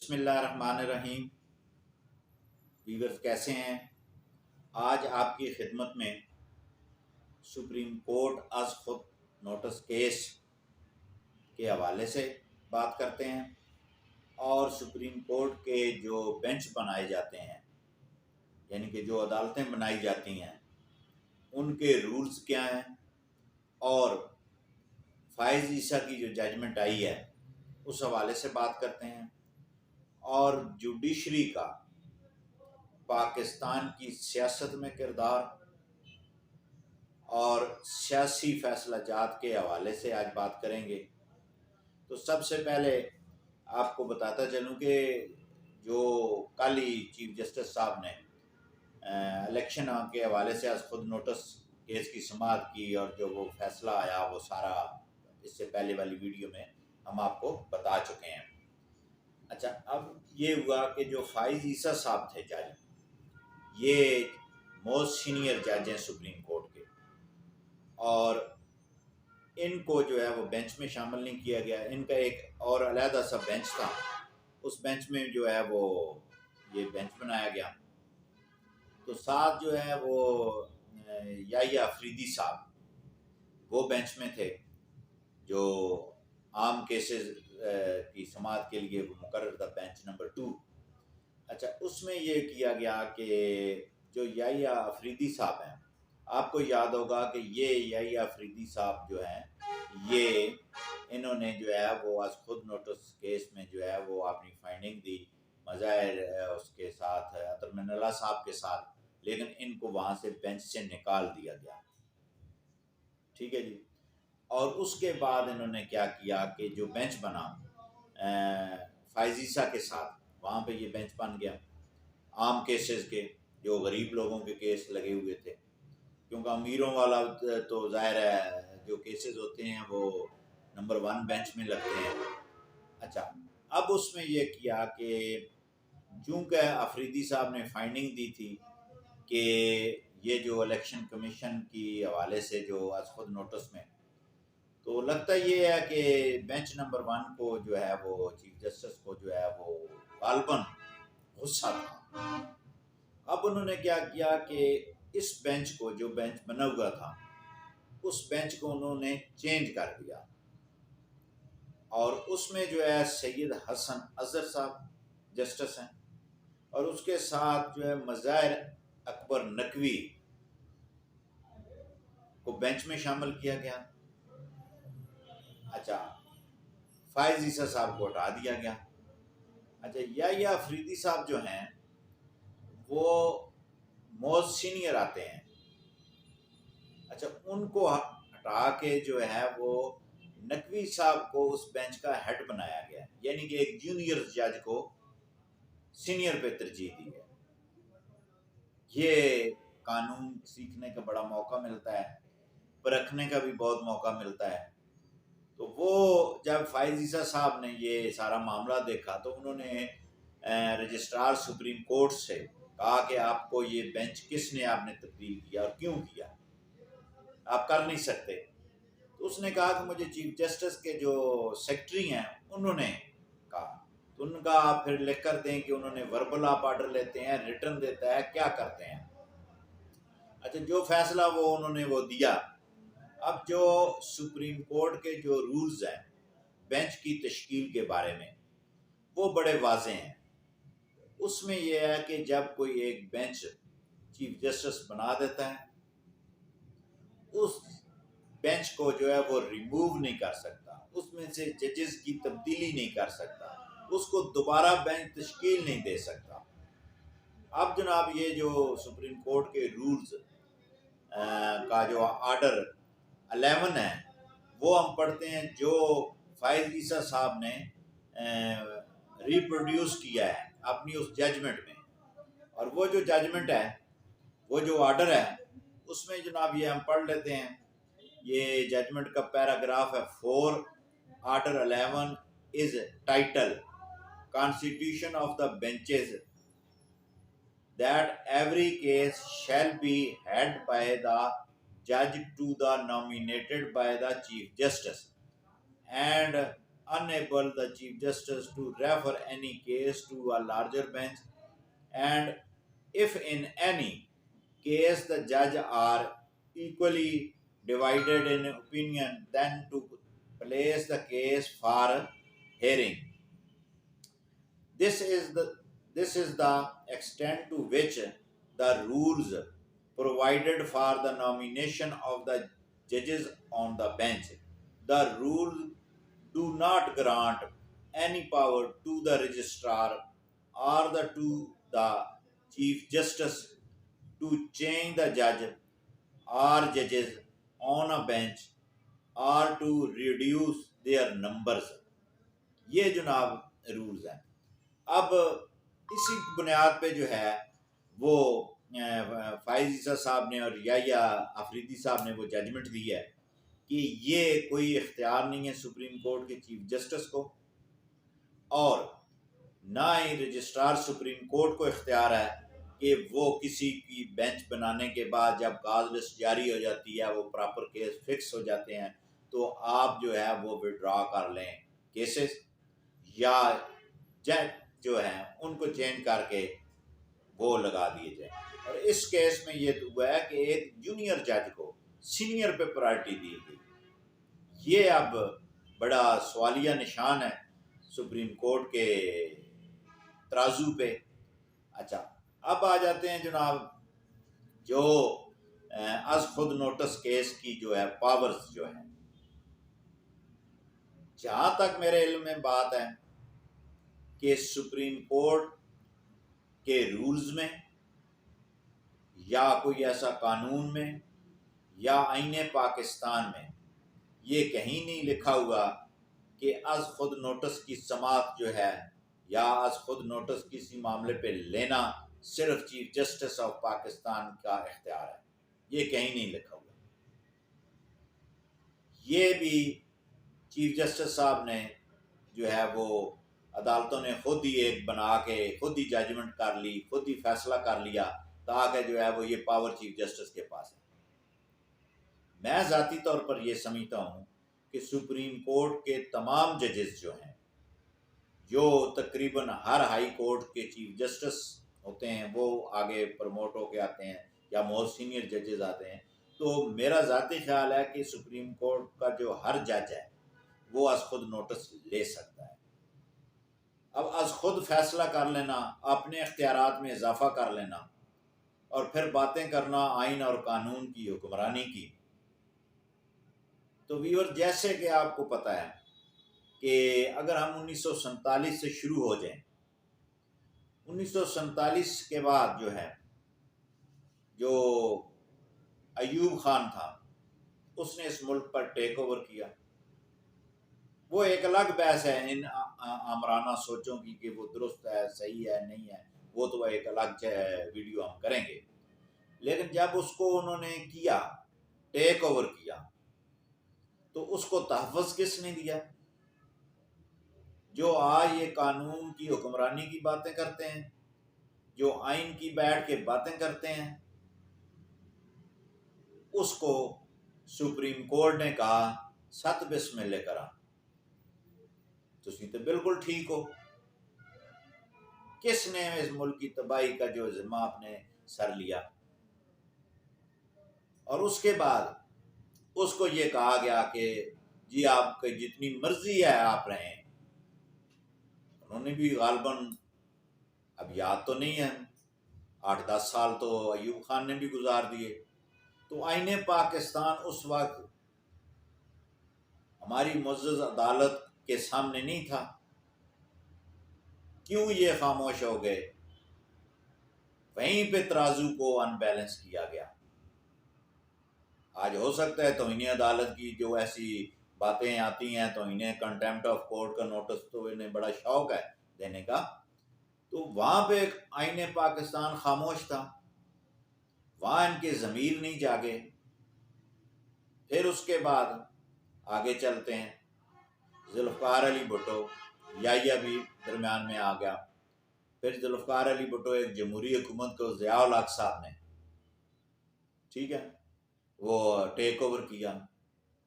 बिस्मिल्लाहिर्रहमानिर्रहीम। व्यूअर्स कैसे हैं? आज आपकी खिदमत में सुप्रीम कोर्ट अज खुद नोटिस केस के हवाले से बात करते हैं और सुप्रीम कोर्ट के जो बेंच बनाए जाते हैं, यानी कि जो अदालतें बनाई जाती हैं, उनके रूल्स क्या हैं और फाइज ईसा की जो जजमेंट आई है उस हवाले से बात करते हैं और जुडिशरी का पाकिस्तान की सियासत में किरदार और सियासी फैसला जात के हवाले से आज बात करेंगे। तो सबसे पहले आपको बताता चलूं कि जो कल ही चीफ जस्टिस साहब ने इलेक्शन के हवाले से आज खुद नोटिस केस की समाअत की और जो वो फैसला आया वो सारा इससे पहले वाली वीडियो में हम आपको बता चुके हैं। अच्छा, अब ये हुआ कि जो फाइज ईसा साहब थे जज, ये मोस्ट सीनियर जज हैं सुप्रीम कोर्ट के और इनको जो है वो बेंच में शामिल नहीं किया गया। इनका एक और अलहदा सा बेंच था, उस बेंच में जो है वो ये बेंच बनाया गया। तो साथ जो है वो याहिया अफरीदी साहब वो बेंच में थे जो आम केसेस की समाअत के लिए वो मुकर्रर था, बेंच नंबर 2। अच्छा, उसमें ये किया गया कि जो याहिया अफरीदी साहब हैं, आपको याद होगा कि ये याहिया अफरीदी साहब जो हैं, ये इन्होंने जो है वो आज खुद नोटिस केस में जो है वो अपनी फाइंडिंग दी मज़ाहिर उसके साथ अतरमिनल्ला साहब के साथ, लेकिन इनको वहाँ से बेंच से निकाल दिया गया। ठीक है जी। और उसके बाद इन्होंने क्या किया कि जो बेंच बना फाइज ईसा के साथ, वहाँ पे ये बेंच बन गया आम केसेस के, जो गरीब लोगों के केस लगे हुए थे, क्योंकि अमीरों वाला तो जाहिर है जो केसेस होते हैं वो नंबर 1 बेंच में लगते हैं। अच्छा, अब उसमें ये किया कि चूँकि अफरीदी साहब ने फाइंडिंग दी थी कि ये जो इलेक्शन कमीशन की हवाले से जो आज खुद नोटिस में, तो लगता ये है कि बेंच नंबर 1 को जो है वो चीफ जस्टिस को जो है वो गालबन गुस्सा था। अब उन्होंने क्या किया कि इस बेंच को, जो बेंच बना हुआ था, उस बेंच को उन्होंने चेंज कर दिया और उसमें जो है सैयद हसन अजहर साहब जस्टिस हैं और उसके साथ जो है मज़ाहिर अकबर नकवी को बेंच में शामिल किया गया। अच्छा, फाइज ईसा साहब को हटा दिया गया। अच्छा, याहिया अफरीदी साहब जो हैं वो मोस्ट सीनियर आते हैं। अच्छा, उनको हटा के जो है वो नकवी साहब को उस बेंच का हेड बनाया गया, यानी कि एक जूनियर जज को सीनियर पे तरजीह दी है। ये कानून सीखने का बड़ा मौका मिलता है, परखने का भी बहुत मौका मिलता है। तो वो जब फाइज ईसा साहब ने ये सारा मामला देखा तो उन्होंने रजिस्ट्रार सुप्रीम कोर्ट से कहा कि आपको ये बेंच किसने आपने तब्दील किया और क्यों किया, आप कर नहीं सकते। तो उसने कहा कि मुझे चीफ जस्टिस के जो सेक्रेटरी हैं उन्होंने कहा। तो उनका आप फिर लिख कर दें कि उन्होंने वर्बल आप ऑर्डर लेते हैं, रिटर्न देता है, क्या करते हैं। अच्छा, जो फैसला वो उन्होंने वो दिया। अब जो सुप्रीम कोर्ट के जो रूल्स हैं बेंच की तश्कील के बारे में, वो बड़े वाज़ेह हैं। उसमें यह है कि जब कोई एक बेंच चीफ जस्टिस बना देता है, उस बेंच को जो है वो रिमूव नहीं कर सकता, उसमें से जजेस की तब्दीली नहीं कर सकता, उसको दोबारा बेंच तश्कील नहीं दे सकता। अब जनाब ये जो सुप्रीम कोर्ट के रूल्स का जो ऑर्डर 11 है वो हम पढ़ते हैं, जो फाइज ईसा साहब ने रिप्रोड्यूस किया है अपनी उस जजमेंट में। और वो जो जजमेंट है, वो जो ऑर्डर है, उसमें जनाब ये हम पढ़ लेते हैं। ये जजमेंट का पैराग्राफ है 4। Order 11 is title constitution of the benches that every case shall be heard by the judge to the nominated by the chief justice and enable the Chief Justice to refer any case to a larger bench, and if in any case the judge are equally divided in opinion, then to place the case for hearing. This is the this is the extent to which the rules provided for the nomination of the judges on the bench. The rule do not grant any power to the registrar or to the chief justice to change the judge or judges on a bench or to reduce their numbers. ये जनाब rules हैं। अब इसी बुनियाद पे जो है वो फाइज ईसा साहब ने और या आफरीदी साहब ने वो जजमेंट दी है कि ये कोई इख्तियार नहीं है सुप्रीम कोर्ट के चीफ जस्टिस को, और ना ही रजिस्ट्रार सुप्रीम कोर्ट को इख्तियार है कि वो किसी की बेंच बनाने के बाद जब काज लिस्ट जारी हो जाती है, वो प्रॉपर केस फिक्स हो जाते हैं, तो आप जो है वो विड्रॉ कर लें केसेस, या जज जो है उनको चेंज करके वो लगा दिए जाए। और इस केस में ये हुआ है कि एक जूनियर जज को सीनियर पे प्रायोरिटी दी गई। ये अब बड़ा सवालिया निशान है सुप्रीम कोर्ट के तराजू पे। अच्छा, अब आ जाते हैं जनाब जो अज खुद नोटिस केस की जो है पावर्स जो है। जहाँ तक मेरे इल्म में बात है कि सुप्रीम कोर्ट के रूल्स में या कोई ऐसा कानून में या आईने पाकिस्तान में ये कहीं नहीं लिखा हुआ कि अज खुद नोटिस की समाअत जो है या अज खुद नोटिस किसी मामले पे लेना सिर्फ चीफ जस्टिस ऑफ पाकिस्तान का इख्तियार है। ये कहीं नहीं लिखा हुआ। ये भी चीफ जस्टिस साहब ने जो है वो अदालतों ने खुद ही एक बना के खुद ही जजमेंट कर ली, खुद ही फैसला कर लिया, ताकि जो है वो ये पावर चीफ जस्टिस के पास है। मैं ज़ाती तौर पर यह समझता हूँ कि सुप्रीम कोर्ट के तमाम जजेस जो हैं, जो तकरीबन हर हाई कोर्ट के चीफ जस्टिस होते हैं, वो आगे प्रमोट होके आते हैं या मोर सीनियर जजेस आते हैं। तो मेरा ज़ाती ख्याल है कि सुप्रीम कोर्ट का जो हर जज है वो अज खुद नोटिस ले सकता है। अब अज खुद फैसला कर लेना, अपने इख्तियारात में इजाफा कर लेना और फिर बातें करना आइन और कानून की हुक्मरानी की। तो व्यूअर, जैसे कि आपको पता है कि अगर हम 1947 से शुरू हो जाएं, 1947 के बाद जो है जो अयूब खान था उसने इस मुल्क पर टेक ओवर किया। वो एक अलग बहस है इन आमराना सोचों की कि वो दुरुस्त है, सही है, नहीं है, वो तो एक अलग वीडियो हम करेंगे। लेकिन जब उसको उन्होंने किया, टेक ओवर किया, तो उसको तहफ़्फ़ुज़ किसने दिया? जो आज ये कानून की हुक्मरानी की बातें करते हैं, जो आइन की बैठ के बातें करते हैं, उसको सुप्रीम कोर्ट ने कहा सत बिस्मिल्लाह करा, तुसी तो बिल्कुल ठीक हो। किसने इस मुल्क की तबाही का जो जिम्मा अपने सर लिया? और उसके बाद उसको ये कहा गया कि जी आपकी जितनी मर्जी है आप रहें। उन्होंने भी गालबन, अब याद तो नहीं है, 8-10 साल तो अयूब खान ने भी गुजार दिए। तो आईने पाकिस्तान उस वक्त हमारी मुअज़्ज़ज़ अदालत के सामने नहीं था। क्यों ये खामोश हो गए? वहीं पे तराजू को अनबैलेंस किया गया। आज हो सकता है तो इन्हें अदालत की जो ऐसी बातें आती हैं तो इन्हें कंटेम्प्ट ऑफ कोर्ट का नोटिस तो इन्हें बड़ा शौक है देने का, तो वहाँ पे आईने पाकिस्तान खामोश था, वहाँ इनके ज़मीर नहीं जागे। फिर उसके बाद आगे चलते हैं, जुल्फ़िकार अली भुट्टो, या भी दरमियान में आ गया। फिर जुल्फ़िकार अली भुट्टो एक जमहूरी हुकूमत को ज़िया उल हक साहब ने, ठीक है, वो टेक ओवर किया।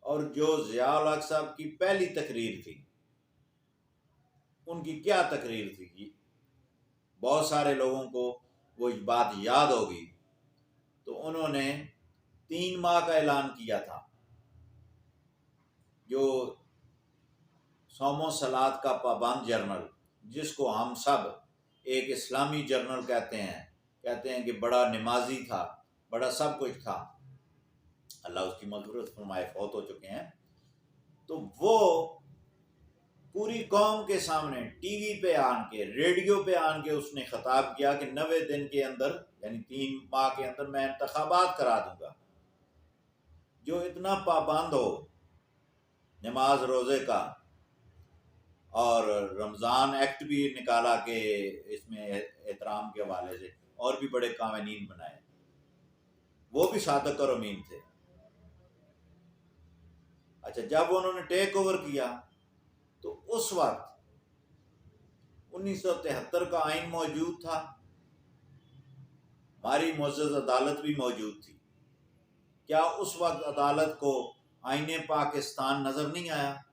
और जो ज़िया उल हक साहब की पहली तकरीर थी उनकी क्या तकरीर थी, बहुत सारे लोगों को वो बात याद होगी। तो उन्होंने 3 माह का ऐलान किया था, जो सोमो सलात का पाबंद जर्नल, जिसको हम सब एक इस्लामी जर्नल कहते हैं कि बड़ा नमाजी था, बड़ा सब कुछ था, अल्लाह उसकी मग़फ़िरत फरमाए, फौत हो चुके हैं। तो वो पूरी कौम के सामने टीवी पे आन के, रेडियो पे आन के उसने खिताब किया कि 90 दिन के अंदर, यानी 3 माह के अंदर मैं इंतखाबात करा दूंगा। जो इतना पाबंद हो नमाज रोज़े का, और रमज़ान एक्ट भी निकाला कि इसमें एहतराम के हवाले से और भी बड़े कानून बनाए, वो भी सादक और अमीन थे। अच्छा, जब उन्होंने टेक ओवर किया तो उस वक्त 1973 का आइन मौजूद था, हमारी मुअज़्ज़ज़ अदालत भी मौजूद थी। क्या उस वक्त अदालत को आईने पाकिस्तान नजर नहीं आया?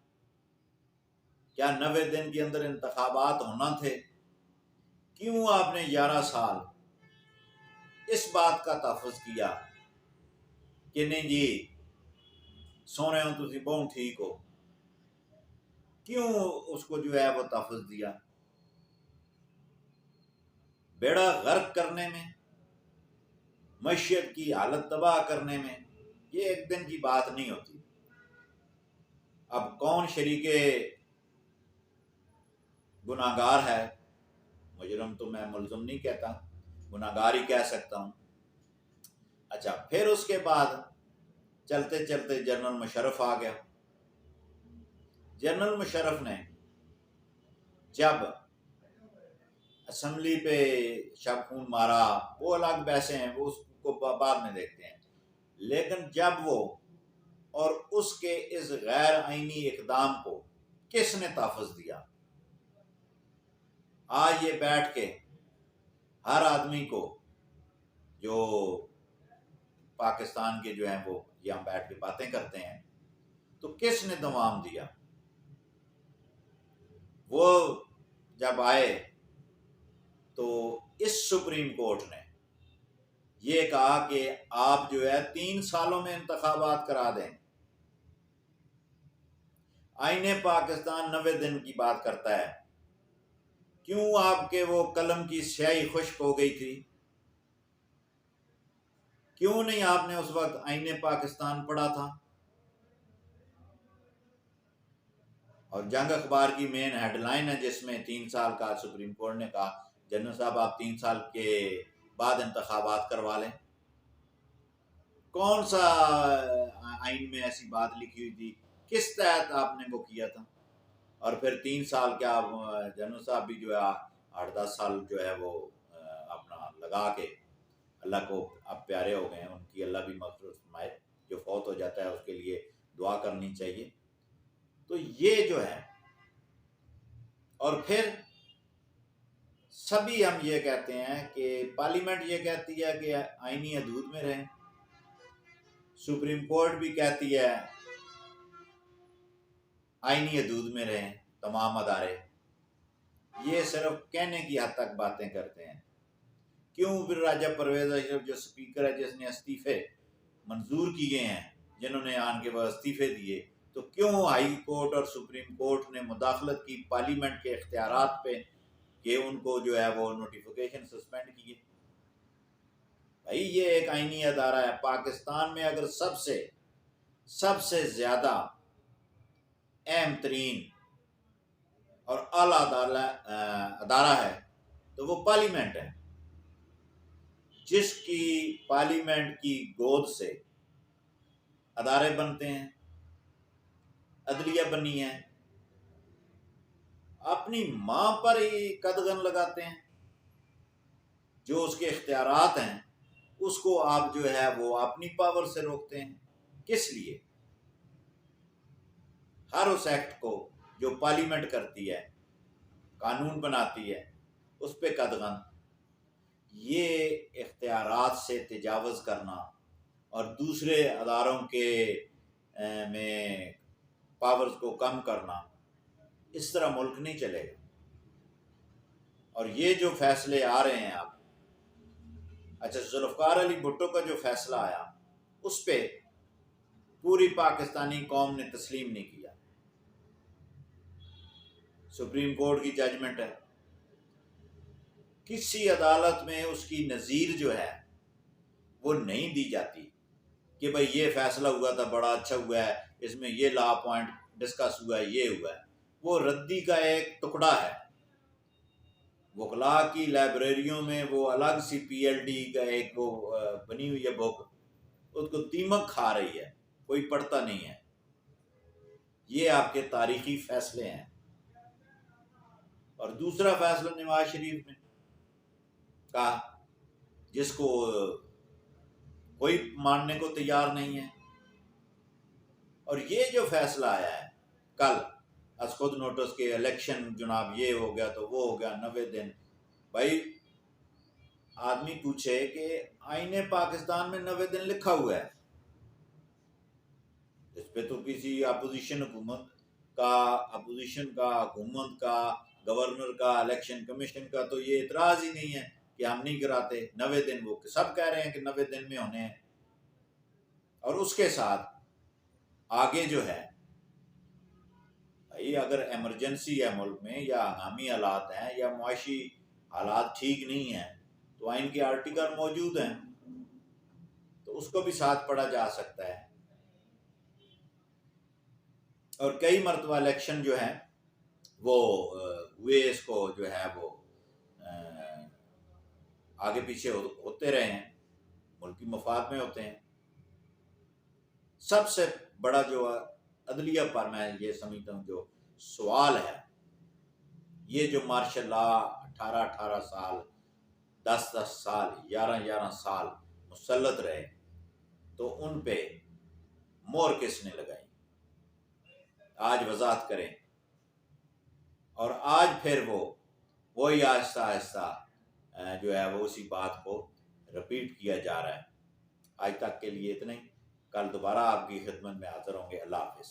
क्या 90 दिन के अंदर इंतखाबात होना थे? क्यों आपने 11 साल इस बात का तहफ़्फ़ुज़ किया कि नहीं जी सोने हो तुसी बहुत ठीक हो? क्यों उसको जो है वो तहफ़्फ़ुज़ दिया? बेड़ा गर्क करने में, मईशत की हालत तबाह करने में, ये एक दिन की बात नहीं होती। अब कौन शरीके गुनाहगार है? मुजरम तो मैं मुल्ज़िम नहीं कहता, गुनाहगार ही कह सकता हूँ। अच्छा, फिर उसके बाद चलते चलते जनरल मुशर्रफ आ गया। जनरल मुशर्रफ ने जब असम्बली पे शब खून मारा, वो अलग बहसें हैं, वो उसको बाद में देखते हैं। लेकिन जब वो और उसके इस गैर आईनी इकदाम को किसने तहफ़्फ़ुज़ दिया? आज ये बैठ के हर आदमी को, जो पाकिस्तान के जो हैं वो यहाँ बैठ के बातें करते हैं, तो किसने दमाम दिया? वो जब आए तो इस सुप्रीम कोर्ट ने ये कहा कि आप जो है 3 सालों में इंतखाबात करा दें। आईने पाकिस्तान 90 दिन की बात करता है। क्यों आपके वो कलम की स्याही खुश्क हो गई थी? क्यों नहीं आपने उस वक्त आईने पाकिस्तान पढ़ा था? और जंग अखबार की मेन हेडलाइन है जिसमें 3 साल का सुप्रीम कोर्ट ने कहा, जनरल साहब आप 3 साल के बाद इंतखाबात करवा लें। कौन सा आइन में ऐसी बात लिखी हुई थी? किस तहत आपने वो किया था? और फिर 3 साल क्या जनरल साहब भी जो है 8-10 साल जो है वो अपना लगा के अल्लाह को अब प्यारे हो गए हैं, उनकी अल्लाह भी मग़फ़िरत फरमाए। जो फौत हो जाता है उसके लिए दुआ करनी चाहिए। तो ये जो है, और फिर सभी हम ये कहते हैं कि पार्लियामेंट ये कहती है कि आईनी हदूद में रहें, सुप्रीम कोर्ट भी कहती है आईनी हदूद में रहें तमाम अदारे। ये सिर्फ कहने की हद तक बातें करते हैं। क्यों फिर राजा परवेज़ अशरफ जो स्पीकर है, जिसने इस्तीफे मंजूर किए हैं, जिन्होंने आन के बाद इस्तीफे दिए, तो क्यों हाई कोर्ट और सुप्रीम कोर्ट ने मुदाखलत की पार्लियामेंट के इख्तियारात पे कि उनको जो है वो नोटिफिकेशन सस्पेंड किए? भाई ये एक आईनी अदारा है। पाकिस्तान में अगर सबसे ज़्यादा अहम तरीन और आला अदारा है तो वो पार्लियामेंट है, जिसकी पार्लियामेंट की गोद से अदारे बनते हैं, अदलिया बनी है। अपनी माँ पर ही कदगन लगाते हैं। जो उसके इख्तियारात हैं उसको आप जो है वो अपनी पावर से रोकते हैं। किस लिए? हर उस एक्ट को जो पार्लियामेंट करती है, कानून बनाती है, उस पर कदगन। ये इख्तियारात से तजावुज़ करना और दूसरे अदारों के में पावर्स को कम करना, इस तरह मुल्क नहीं चलेगा। और ये जो फैसले आ रहे हैं आप, अच्छा, जुल्फ़िकार अली भुट्टो का जो फैसला आया उस पे पूरी पाकिस्तानी कौम ने तस्लीम नहीं किया। सुप्रीम कोर्ट की जजमेंट है, किसी अदालत में उसकी नज़ीर जो है वो नहीं दी जाती कि भाई ये फैसला हुआ था, बड़ा अच्छा हुआ है, इसमें ये लॉ पॉइंट डिस्कस हुआ है, ये हुआ है। वो रद्दी का एक टुकड़ा है। वकला की लाइब्रेरियों में वो अलग सी PLD का एक वो बनी हुई है बुक, उसको दीमक खा रही है, कोई पढ़ता नहीं है। ये आपके तारीखी फैसले हैं। और दूसरा फैसला नवाज शरीफ ने कहा, जिसको कोई मानने को तैयार नहीं है। और ये जो फैसला आया है कल, आज खुद नोटिस के इलेक्शन जनाब ये हो गया तो वो हो गया, 90 दिन। भाई आदमी पूछे कि आईने पाकिस्तान में 90 दिन लिखा हुआ है, इस पे तो किसी अपोजिशन हुकूमत का, गवर्नर का, इलेक्शन कमीशन का तो ये इतराज ही नहीं है कि हम नहीं कराते 90 दिन। वो सब कह रहे हैं कि 90 दिन में होने हैं। और उसके साथ आगे जो है भाई, अगर इमरजेंसी है मुल्क में, या हंगामी हालात हैं, या मुआशी हालात ठीक नहीं है, तो आइन के आर्टिकल मौजूद हैं, तो उसको भी साथ पढ़ा जा सकता है। और कई मरतबा इलेक्शन जो है वो हुए, इसको जो है वो आगे पीछे होते रहे हैं, मुल्क की मफाद में होते हैं। सबसे बड़ा जो अदलिया पर मैं ये समझता हूँ जो सवाल है, ये जो मार्शल लॉ 18-18 साल, 10-10 साल, 11-11 साल मुसल्लत रहे, तो उन पे मोहर किसने लगाई, आज वजाहत करें। और आज फिर वही आहिस्ता आहिस्ता जो है वो उसी बात को रिपीट किया जा रहा है। आज तक के लिए इतना ही। कल दोबारा आपकी खिदमत में हाजिर होंगे। अल्लाह हाफिज़।